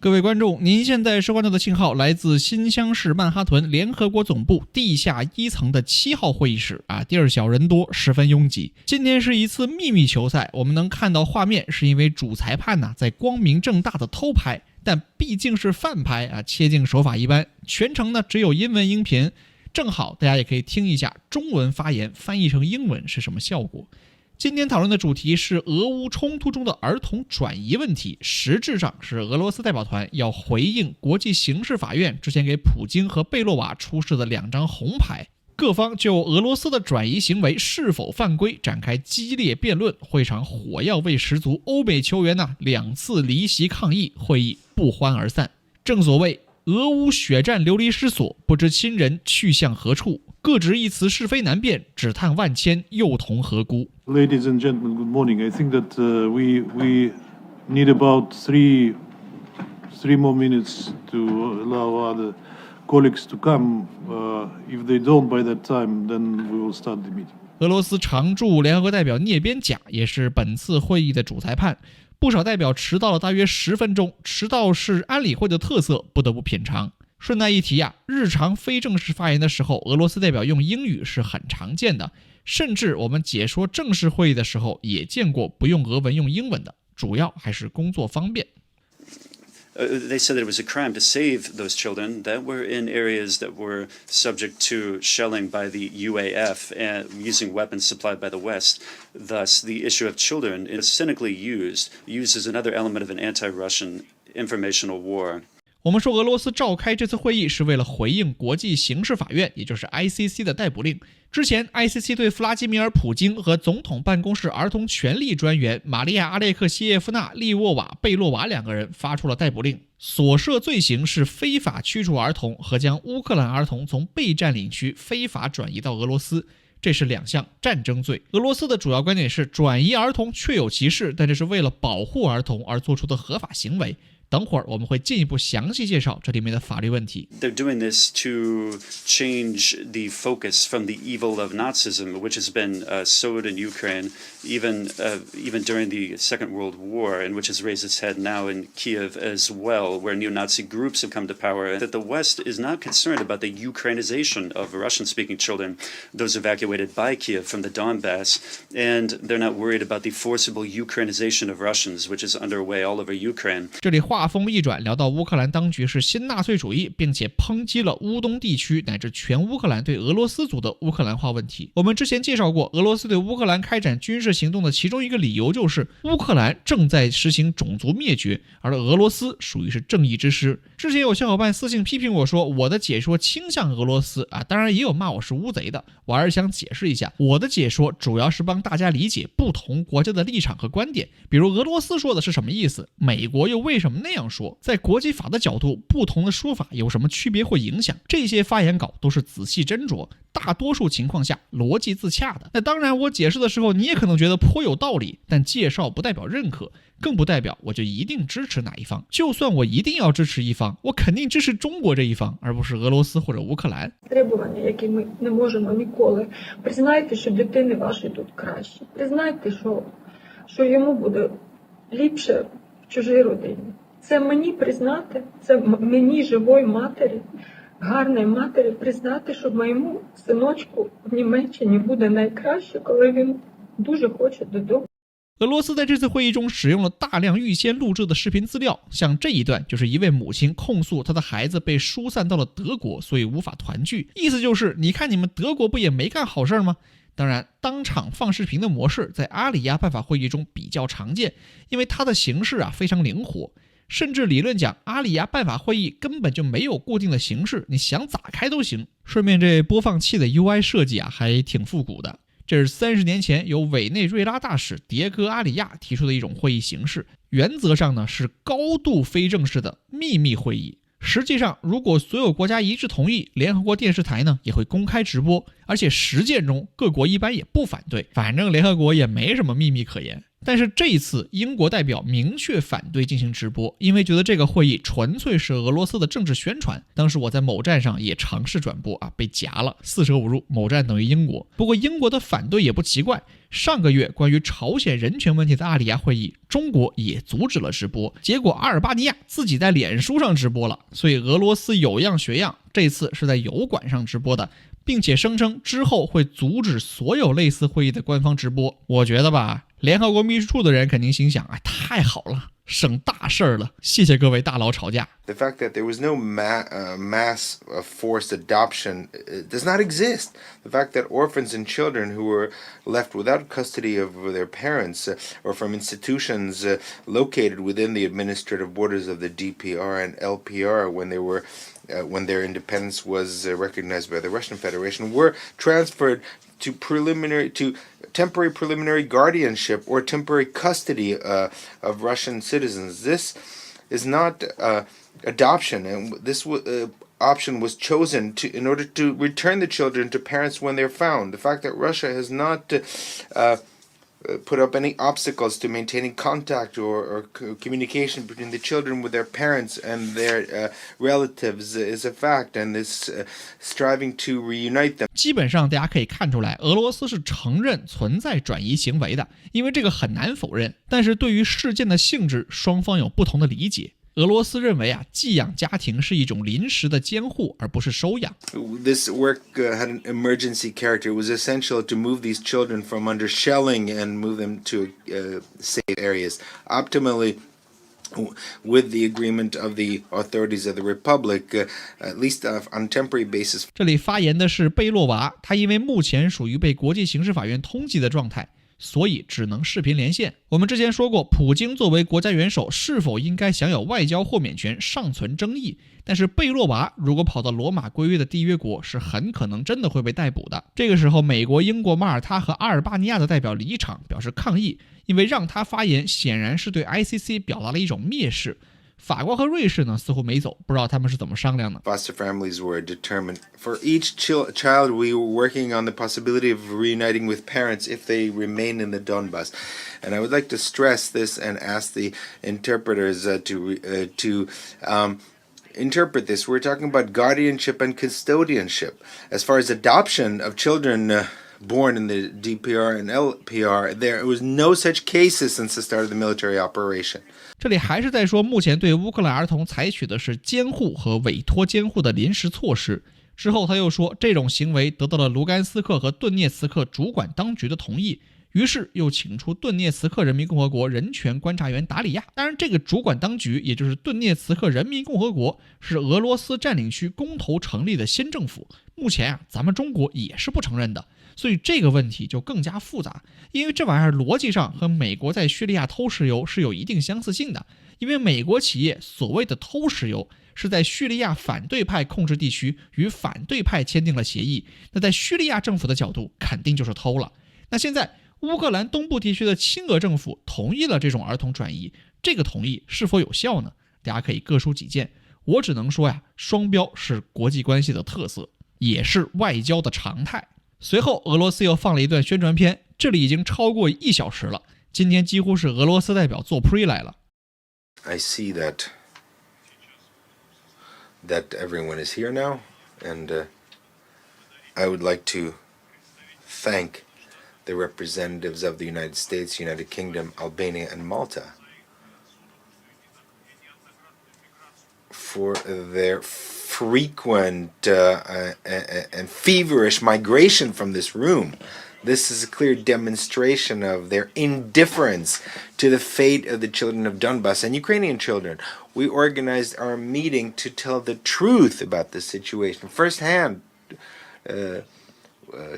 各位观众，您现在收看到的信号来自新乡市曼哈顿联合国总部地下1层的7号会议室地儿小人多，十分拥挤。今天是一次秘密球赛，我们能看到画面是因为主裁判在光明正大的偷拍，但毕竟是翻拍切镜手法一般，全程只有英文音频，正好大家也可以听一下中文发言翻译成英文是什么效果。今天讨论的主题是俄乌冲突中的儿童转移问题，实质上是俄罗斯代表团要回应国际刑事法院之前给普京和贝洛瓦出示的2张红牌，各方就俄罗斯的转移行为是否犯规展开激烈辩论，会场火药味十足，欧美球员2次离席抗议，会议不欢而散。正所谓俄乌血战流离失所，不知亲人去向何处，各执一词是非难辨，只叹万千幼童何辜。 Ladies and gentlemen, good morning. I think that we need about three more minutes to allow other colleagues to come. If they don't by that time, then we will start the meeting. 俄罗斯常驻联合国代表聂边贾也是本次会议的主裁判，不少代表迟到了大约10分钟，迟到是安理会的特色，不得不品尝。顺带一提日常非正式发言的时候，俄罗斯代表用英语是很常见的，甚至我们解说正式会议的时候也见过不用俄文用英文的，主要还是工作方便。They said that it was a crime to save those children that were in areas that were subject to shelling by the UAF and using weapons supplied by the West. Thus, the issue of children is cynically used as another element of an anti-Russian informational war. 我们说俄罗斯召开这次会议是为了回应国际刑事法院，也就是 ICC 的逮捕令。之前 ICC 对弗拉基米尔·普京和总统办公室儿童权利专员玛利亚·阿列克谢耶夫娜·利沃瓦·贝洛瓦2个人发出了逮捕令，所涉罪行是非法驱逐儿童和将乌克兰儿童从被占领区非法转移到俄罗斯，这是2项战争罪。俄罗斯的主要观点是转移儿童确有其事，但这是为了保护儿童而做出的合法行为。等会儿我们会进一步详细介绍这里面的法律问题。 They're doing this to change the focus from the evil of Nazism, which has been sowed in Ukraine even during the Second World War, and which has raised its head now in Kiev as well, where neo-Nazi groups have come to power, that the West is not concerned about the Ukrainization of Russian-speaking children, those evacuated by Kiev from the Donbass, and they're not worried about the forcible Ukrainization of Russians, which is underway all over Ukraine. 这里话锋一转，聊到乌克兰当局是新纳粹主义，并且抨击了乌东地区乃至全乌克兰对俄罗斯族的乌克兰化问题。我们之前介绍过，俄罗斯对乌克兰开展军事行动的其中一个理由就是乌克兰正在实行种族灭绝，而俄罗斯属于是正义之师。之前有小伙伴私信批评我说我的解说倾向俄罗斯当然也有骂我是乌贼的，我还是想解释一下，我的解说主要是帮大家理解不同国家的立场和观点，比如俄罗斯说的是什么意思，美国又为什么那样说，在国际法的角度不同的说法有什么区别或影响，这些发言稿都是仔细斟酌，大多数情况下逻辑自洽的。那当然我解释的时候你也可能觉得颇有道理，但介绍不代表认可，更不代表我就一定支持哪一方。就算我一定要支持一方，我肯定支持中国这一方，而不是俄罗斯或者乌克兰。 Требування, які ми не можемо ніколи. Признайте, що дитини вашої тут краще. Признайте, що йому буде ліпше в чужій родині. Це мені признати, це мені живої матері, гарної матері признати, що моєму синочку в Німеччині буде найкраще, коли він дуже хоче додому. 俄罗斯在这次会议中使用了大量预先录制的视频资料，像这一段就是一位母亲控诉她的孩子被疏散到了德国，所以无法团聚，意思就是你看你们德国不也没干好事吗？当然当场放视频的模式在阿里亚办法会议中比较常见，因为它的形式非常灵活，甚至理论讲阿里亚办法会议根本就没有固定的形式，你想咋开都行。顺便这播放器的 UI 设计还挺复古的，这是30年前由委内瑞拉大使迭戈·阿里亚提出的一种会议形式，原则上呢是高度非正式的秘密会议。实际上如果所有国家一致同意，联合国电视台呢也会公开直播，而且实践中各国一般也不反对，反正联合国也没什么秘密可言。但是这一次，英国代表明确反对进行直播，因为觉得这个会议纯粹是俄罗斯的政治宣传。当时我在某站上也尝试转播被夹了，4舍5入，某站等于英国。不过英国的反对也不奇怪，上个月关于朝鲜人权问题的阿里亚会议，中国也阻止了直播，结果阿尔巴尼亚自己在脸书上直播了，所以俄罗斯有样学样，这次是在油管上直播的，并且声称之后会阻止所有类似会议的官方直播。我觉得吧，联合国秘书处的人肯定心想，太好了，省大事了，谢谢各位大佬吵架。 The fact that there was no mass forced adoption does not exist. The fact that orphans and children who were left without custody of their parents or from institutions located within the administrative borders of the DPR and LPR when their independence was recognized by the Russian Federation were transferred to temporary preliminary guardianship or temporary custody of Russian citizens. This is not adoption, and this option was chosen in order to return the children to parents when they're found. The fact that Russia has not put up any obstacles to maintaining contact or communication between the children with their parents and their relatives is a fact, and is striving to reunite them. 基本上大家可以看出来，俄罗斯是承认存在转移行为的，因为这个很难否认。但是对于事件的性质，双方有不同的理解。俄罗斯认为寄养家庭是一种临时的监护，而不是收养。This work had an emergency character. It was essential to move these children from under shelling and move them to safe areas. Optimally, with the agreement of the authorities of the Republic, at least on temporary basis. 这里发言的是贝洛娃，他因为目前属于被国际刑事法院通缉的状态，所以只能视频连线。我们之前说过，普京作为国家元首是否应该享有外交豁免权尚存争议，但是贝洛娃如果跑到罗马规约的缔约国，是很可能真的会被逮捕的。这个时候，美国、英国、马耳他和阿尔巴尼亚的代表离场表示抗议，因为让他发言显然是对 ICC 表达了一种蔑视。法国和瑞士呢似乎没走，不知道他们是怎么商量的。Foster families were determined. For each child, we were working on the possibility of reuniting with parents if they remain in the Donbas. And I would like to stress this and ask the interpreters to interpret this. We're talking about guardianship and custodianship. As far as adoption of children born in the DPR and LPR, there was no such cases since the start of the military operation. 这里还是在说，目前对乌克兰儿童采取的是监护和委托监护的临时措施。之后他又说，这种行为得到了卢甘斯克和顿涅茨克主管当局的同意，于是又请出顿涅茨克人民共和国人权观察员达里亚。当然，这个主管当局也就是顿涅茨克人民共和国，是俄罗斯占领区公投成立的新政府。目前咱们中国也是不承认的。所以这个问题就更加复杂，因为这玩意儿逻辑上和美国在叙利亚偷石油是有一定相似性的。因为美国企业所谓的偷石油，是在叙利亚反对派控制地区与反对派签订了协议，那在叙利亚政府的角度肯定就是偷了。那现在乌克兰东部地区的亲俄政府同意了这种儿童转移，这个同意是否有效呢？大家可以各抒己见。我只能说双标是国际关系的特色，也是外交的常态。随后俄罗斯又放了一段宣传片，这里已经超过1小时了。今天几乎是俄罗斯代表做 pre 来了。 I see that everyone is here now, and I would like to thank the representatives of the United States, United Kingdom, Albania, and Malta for their frequent and feverish migration from this room. This is a clear demonstration of their indifference to the fate of the children of Donbas and Ukrainian children. We organized our meeting to tell the truth about this situation, firsthand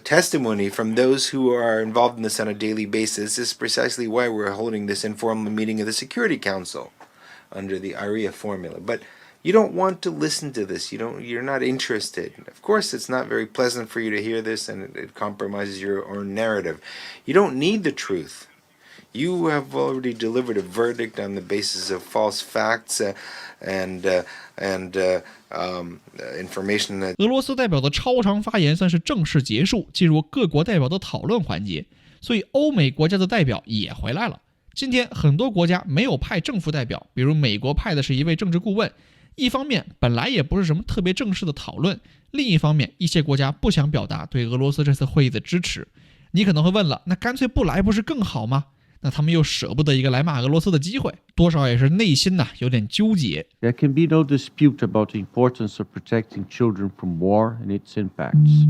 testimony from those who are involved in this on a daily basis. This is precisely why we're holding this informal meeting of the Security Council under the IREA formula. But you don't want to listen to this. You're not interested. Of course, it's not very pleasant for you to hear this, and it compromises your own narrative. You don't need the truth. You have already delivered a verdict on the basis of false facts and information that. 俄罗斯代表的超长发言算是正式结束，进入各国代表的讨论环节。所以欧美国家的代表也回来了。今天很多国家没有派政府代表，比如美国派的是一位政治顾问。一方面本来也不是什么特别正式的讨论，另一方面一些国家不想表达对俄罗斯这次会议的支持。你可能会问了，那干脆不来不是更好吗？那他们又舍不得一个来骂俄罗斯的机会，多少也是内心有点纠结。 There can be no dispute about the importance of protecting children from war and its impacts.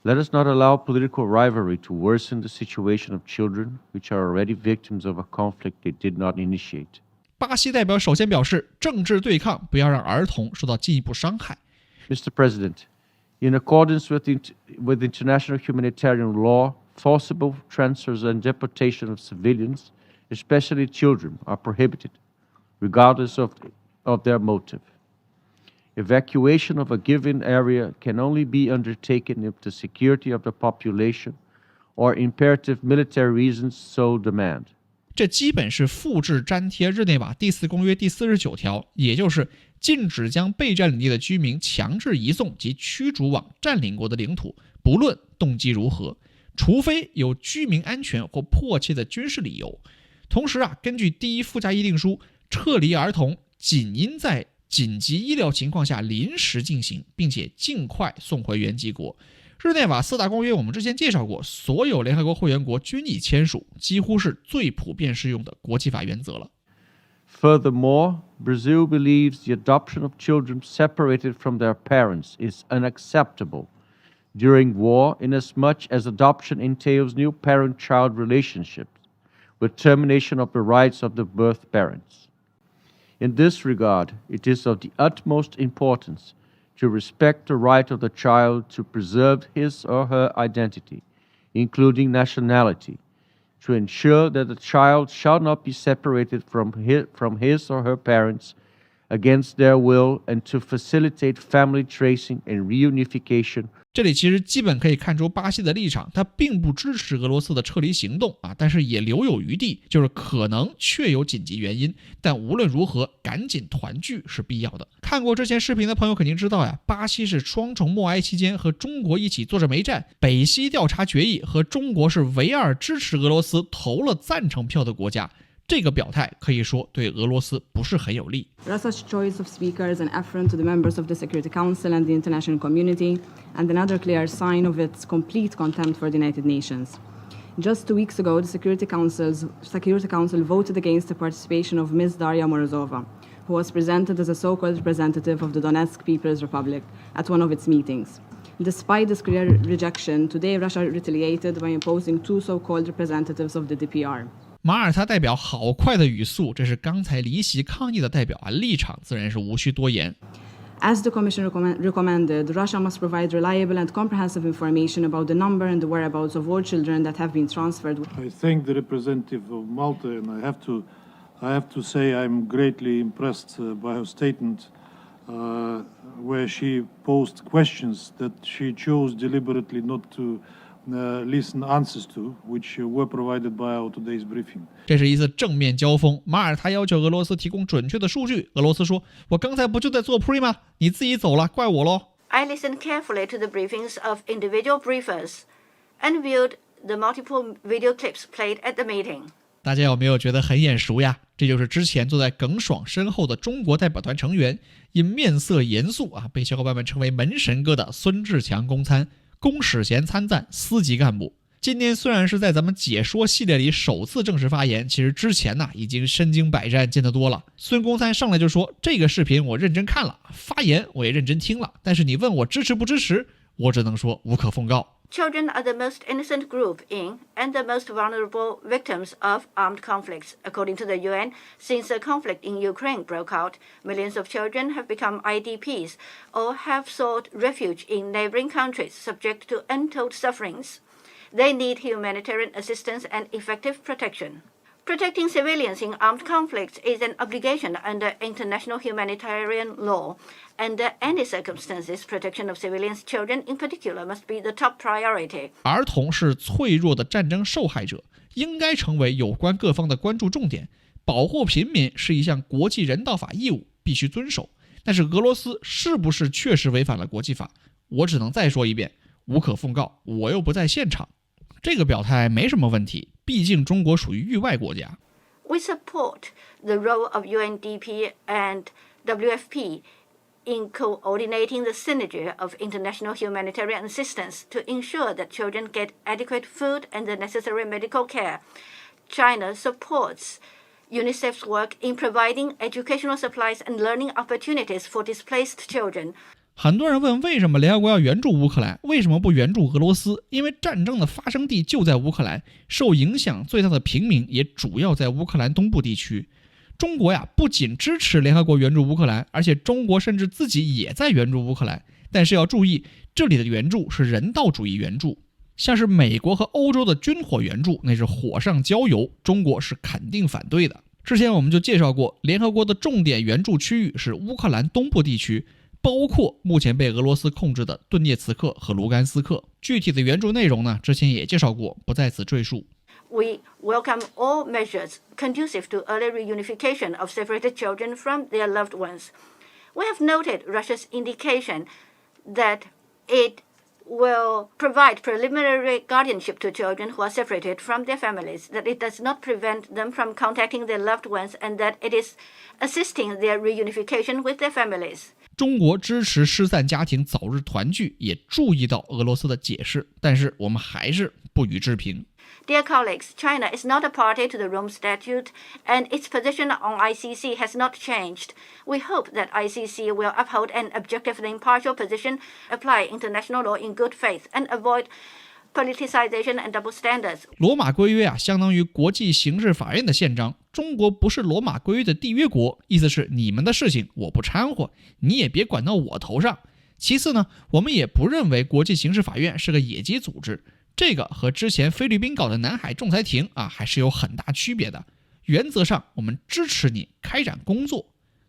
Let us not allow political rivalry to worsen the situation of children, which are already victims of a conflict they did not initiate. 巴西代表首先表示，政治对抗不要让儿童受到进一步伤害。 Mr. President, in accordance with international humanitarian law, forcible transfers and deportation of civilians, especially children, are prohibited, regardless of their motive. Evacuation of a given area can only be undertaken if the security of the population or imperative military reasons so demand. 这基本是复制粘贴日内瓦第4公约第49条，也就是禁止将被占领地的居民强制移送及驱逐往占领国的领土，不论动机如何，除非有居民安全或迫切的军事理由。同时根据第1附加议定书，撤离儿童仅应在紧急医疗情况下临时进行，并且尽快送回原籍国。日内瓦4大公约我们之前介绍过，所有联合国会员国均已签署，几乎是最普遍适用的国际法原则了。 Furthermore, Brazil believes the adoption of children separated from their parents is unacceptable during war, inasmuch as adoption entails new parent-child relationships with termination of the rights of the birth parents. In this regard, it is of the utmost importance to respect the right of the child to preserve his or her identity, including nationality, to ensure that the child shall not be separated from his or her parents against their will, and to facilitate family tracing and reunification. 这里其实基本可以看出巴西的立场，他并不支持俄罗斯的撤离行动但是也留有余地，就是可能确有紧急原因，但无论如何赶紧团聚是必要的。看过之前视频的朋友肯定知道巴西是双重默哀期间和中国一起坐着没站，北溪调查决议和中国是唯二支持俄罗斯投了赞成票的国家。这个表态可以说对俄罗斯不是很有利。 Russia's choice of speaker is an affront to the members of the Security Council and the international community, and another clear sign of its complete contempt for the United Nations. Just 2 weeks ago, the Security Council voted against the participation of Ms. Daria Morozova, who was presented as a so-called representative of the Donetsk People's Republic at one of its meetings. Despite this clear rejection, today Russia retaliated by imposing 2 so-called representatives of the DPR. 马耳他代表好快的语速，这是刚才离席抗议的代表立场自然是无需多言。 As the Commission recommended, Russia must provide reliable and comprehensive information about the number and the whereabouts of all children that have been transferred. I thank the representative of Malta, and I have to say I'm greatly impressed by her statement, where she posed questions that she chose deliberately not to listen answers to, which were provided by our today's briefing. 这是一次正面交锋，马耳他要求俄罗斯提供准确的数据，俄罗斯说：“我刚才不就在做 pre 吗？你自己走了，怪我咯。” I listened carefully to the briefings of individual briefers and viewed the multiple video clips played at the meeting. 大家有没有觉得很眼熟呀？这就是之前坐在耿爽身后的中国代表团成员，因面色严肃被小伙伴们称为门神哥的孙志强公参。龚史贤参赞司级干部。今天虽然是在咱们解说系列里首次正式发言，其实之前已经身经百战，见得多了。孙公参上来就说：“这个视频我认真看了，发言我也认真听了，但是你问我支持不支持，我只能说无可奉告。” Children are the most innocent group in and the most vulnerable victims of armed conflicts. According to the UN, since the conflict in Ukraine broke out, millions of children have become IDPs or have sought refuge in neighboring countries subject to untold sufferings. They need humanitarian assistance and effective protection. Protecting civilians in armed conflicts is an obligation under international humanitarian law. Under any circumstances, protection of civilians, children in particular, must be the top priority. 儿童是脆弱的战争受害者，应该成为有关各方的关注重点。保护平民是一项国际人道法义务，必须遵守。但是俄罗斯是不是确实违反了国际法？我只能再说一遍，无可奉告，我又不在现场。这个表态没什么问题，毕竟中国属于域外国家。We support the role of UNDP and WFP in coordinating the synergy of international humanitarian assistance to ensure that children get adequate food and the necessary medical care. China supports UNICEF's work in providing educational supplies and learning opportunities for displaced children. 很多人问为什么联合国要援助乌克兰，为什么不援助俄罗斯？因为战争的发生地就在乌克兰，受影响最大的平民也主要在乌克兰东部地区。中国呀，不仅支持联合国援助乌克兰，而且中国甚至自己也在援助乌克兰。但是要注意，这里的援助是人道主义援助，像是美国和欧洲的军火援助，那是火上浇油，中国是肯定反对的。之前我们就介绍过，联合国的重点援助区域是乌克兰东部地区，包括目前被俄罗斯控制的顿涅茨克和卢甘斯克。具体的援助内容呢，之前也介绍过，不在此赘述。We welcome all measures conducive to early reunification of separated children from their loved ones. We have noted Russia's indication that it will provide preliminary guardianship to children who are separated from their families, that it does not prevent them from contacting their loved ones, and that it is assisting their reunification with their families. 中国支持失散家庭早日团聚，也注意到俄罗斯的解释，但是我们还是不予置评。Dear colleagues, China is not a party to the Rome Statute, and its position on ICC has not changed. We hope that ICC will uphold an objective and impartial position, apply international law in good faith, and avoid politicization and double standards. 罗马规约相当于国际刑事法院的宪章。中国不是罗马规约的缔约国，意思是你们的事情我不掺和，你也别管到我头上。其次呢，我们也不认为国际刑事法院是个野鸡组织。这个和之前菲律宾搞的南海仲裁庭还是有很大区别的。原则上我们支持你开展工作。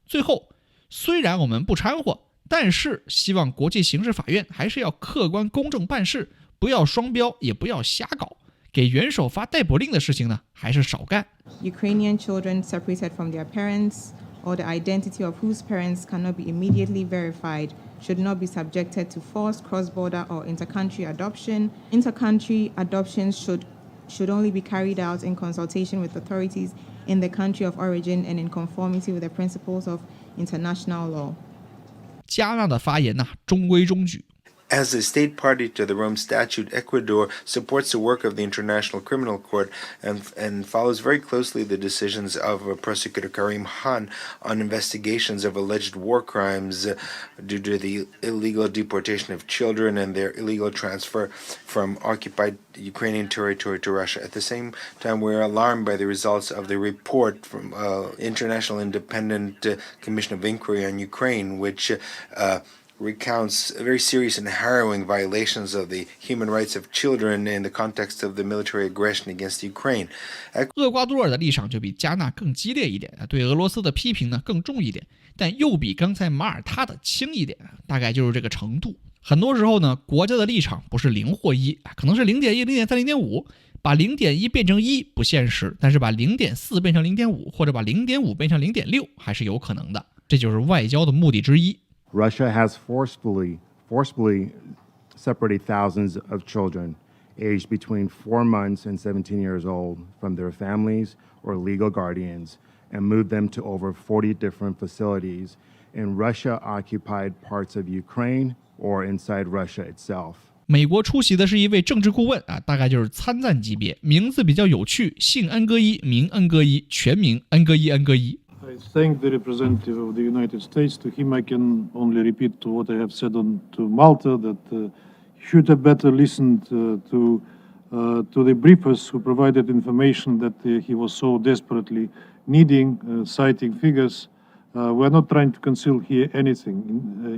最后，虽然我们不掺和，但是希望国际刑事法院还是要客观公正办事，不要双标，也不要瞎搞。给元首发逮捕令的事情呢，还是少干。Ukrainian children separated from their parents, or the identity of whose parents cannot be immediately verified, should not be subjected to forced cross-border or inter-country adoption. Inter-country adoptions should only be carried out in consultation with authorities in the country of origin and in conformity with the principles of international law. 加纳的发言中规中矩。As a state party to the Rome Statute, Ecuador supports the work of the International Criminal Court and follows very closely the decisions of Prosecutor Karim Khan on investigations of alleged war crimes due to the illegal deportation of children and their illegal transfer from occupied Ukrainian territory to Russia. At the same time, we're alarmed by the results of the report from International Independent Commission of Inquiry on Ukraine, which recounts very serious and harrowing violations of the human rights of children in the context of the military aggression against Ukraine. 厄瓜多尔的立场就比加纳更激烈一点，对俄罗斯的批评呢更重一点，但又比刚才马耳他的轻一点，大概就是这个程度。很多时候呢，国家的立场不是0或1，可能是0.1、0.3、0.5，把0.1变成1不现实，但是把0.4变成0.5，或者把0.5变成0.6还是有可能的，这就是外交的目的之一。Russia has forcefully separated thousands of children aged between 4 months and 17 years old from their families or legal guardians and moved them to over 40 different facilities in Russia-occupied parts of Ukraine or inside Russia itself. 美国出席的是一位政治顾问大概就是参赞级别，名字比较有趣，姓恩戈伊，名恩戈伊，全名恩戈伊。I thank the representative of the United States. To him, I can only repeat what I have said to Malta, that he should have better listened to the briefers who provided information that he was so desperately needing, citing figures. We're not trying to conceal here anything.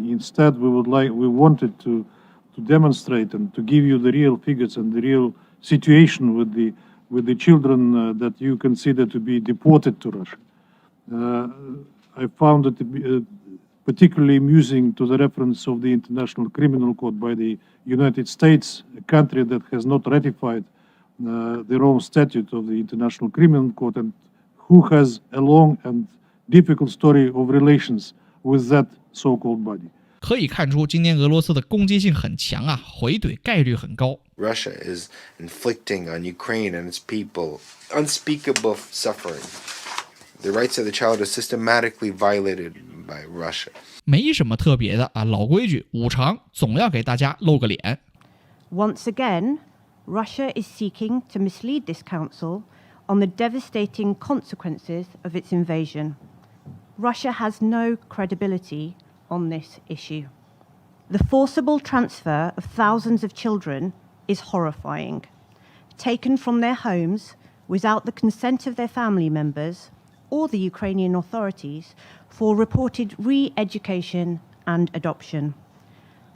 Instead, we wanted to demonstrate and to give you the real figures and the real situation with the children that you consider to be deported to Russia. I found it particularly amusing to the reference of the International Criminal Court by the United States, a country that has not ratified the Rome Statute of the International Criminal Court and who has a long and difficult story of relations with that so-called body. 可以看出今年俄罗斯的攻击性很强啊，回怼概率很高。Russia is inflicting on Ukraine and its people unspeakable suffering. The rights of the child are systematically violated by Russia. 没什么特别的啊，老规矩，五常总要给大家露个脸。Once again, Russia is seeking to mislead this council on the devastating consequences of its invasion. Russia has no credibility on this issue. The forcible transfer of thousands of children is horrifying. Taken from their homes without the consent of their family members or the Ukrainian authorities for reported re-education and adoption.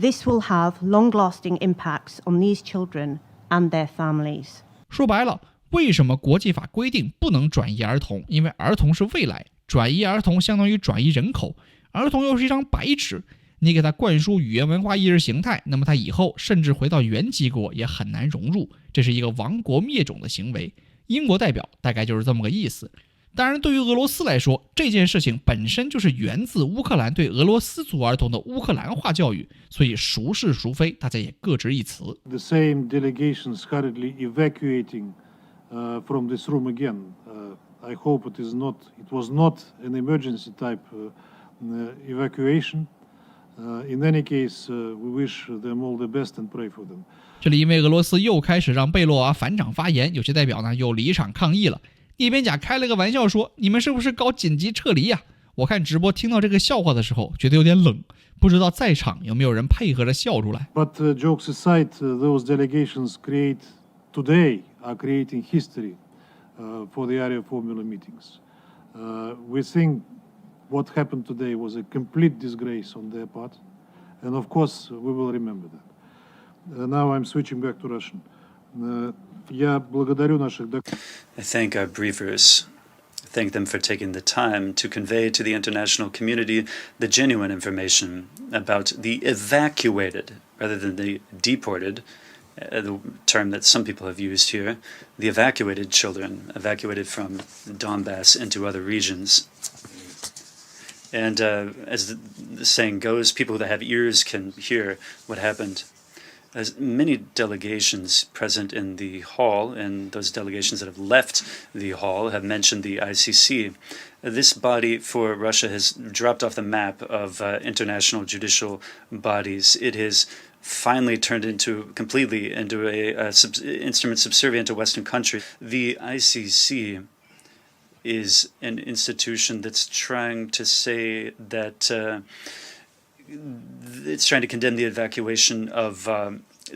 This will have long-lasting impacts on these children and their families. 说白了，为什么国际法规定不能转移儿童？因为儿童是未来，转移儿童相当于转移人口，儿童又是一张白纸，你给他灌输语言文化意识形态，那么他以后甚至回到原籍国也很难融入，这是一个亡国灭种的行为。英国代表大概就是这么个意思。当然，对于俄罗斯来说，这件事情本身就是源自乌克兰对俄罗斯族儿童的乌克兰化教育，所以孰是孰非，大家也各执一词。The same delegations currently evacuating from this room again. I hope it was not an emergency type evacuation. In any case, we wish them all the best and pray for them. 这里因为俄罗斯又开始让贝洛返场发言，有些代表呢又离场抗议了。聂边甲开了个玩笑说：“你们是不是搞紧急撤离呀？”我看直播听到这个笑话的时候，觉得有点冷，不知道在场有没有人配合着笑出来。But jokes aside, those delegations today are creating history for the Area Formula meetings. We think what happened today was a complete disgrace on their part, and of course we will remember that. Now I'm switching back to Russian. Я благодарю наших I thank our briefers. Thank them for taking the time to convey to the international community the genuine information about the evacuated, rather than the deported, the term that some people have used here, the evacuated children, evacuated from Donbass into other regions. And as the saying goes, people that have ears can hear what happened. As many delegations present in the hall, and those delegations that have left the hall, have mentioned the ICC. This body for Russia has dropped off the map of international judicial bodies. It has finally turned completely into a instrument subservient to Western countries. The ICC is an institution that's trying to say that it's trying to condemn the evacuation of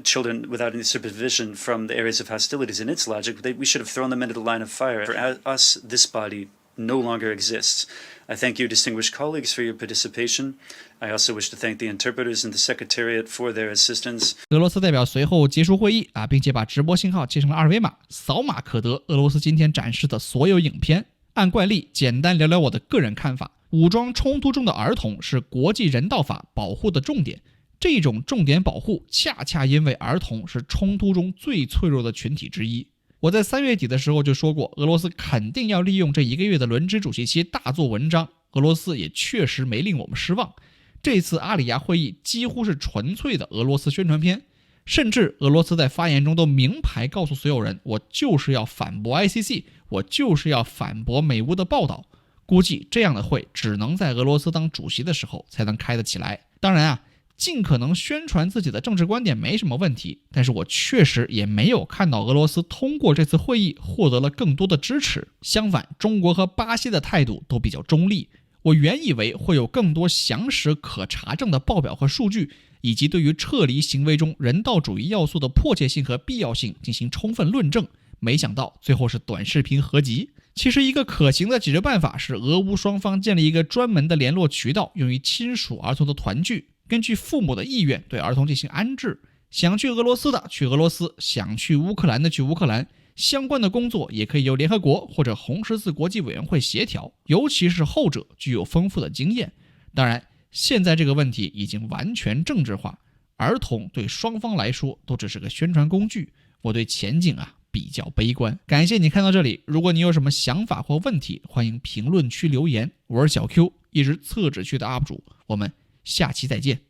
children without any supervision from the areas of hostilities. In its logic, we should have thrown them into the line of fire. For us, this body no longer exists. I thank you, distinguished colleagues, for your participation. I also wish to thank the interpreters and the Secretariat for their assistance. 俄罗斯代表随后结束会议并且把直播信号切成了二维码，扫码可得俄罗斯今天展示的所有影片。按惯例，简单聊聊我的个人看法。武装冲突中的儿童是国际人道法保护的重点，这种重点保护恰恰因为儿童是冲突中最脆弱的群体之一。我在3月底的时候就说过，俄罗斯肯定要利用这1个月的轮值主席期大做文章，俄罗斯也确实没令我们失望。这次阿里亚会议几乎是纯粹的俄罗斯宣传片，甚至俄罗斯在发言中都明牌告诉所有人，我就是要反驳 ICC， 我就是要反驳美乌的报道。估计这样的会只能在俄罗斯当主席的时候才能开得起来。当然尽可能宣传自己的政治观点没什么问题，但是我确实也没有看到俄罗斯通过这次会议获得了更多的支持。相反，中国和巴西的态度都比较中立。我原以为会有更多详实可查证的报表和数据，以及对于撤离行为中人道主义要素的迫切性和必要性进行充分论证，没想到最后是短视频合集。其实一个可行的解决办法是俄乌双方建立一个专门的联络渠道，用于亲属儿童的团聚，根据父母的意愿对儿童进行安置。想去俄罗斯的去俄罗斯，想去乌克兰的去乌克兰，相关的工作也可以由联合国或者红十字国际委员会协调，尤其是后者具有丰富的经验。当然，现在这个问题已经完全政治化，儿童对双方来说都只是个宣传工具。我对前景比较悲观。感谢你看到这里，如果你有什么想法或问题，欢迎评论区留言。我是小 Q， 一直厕纸区的 UP 主，我们下期再见。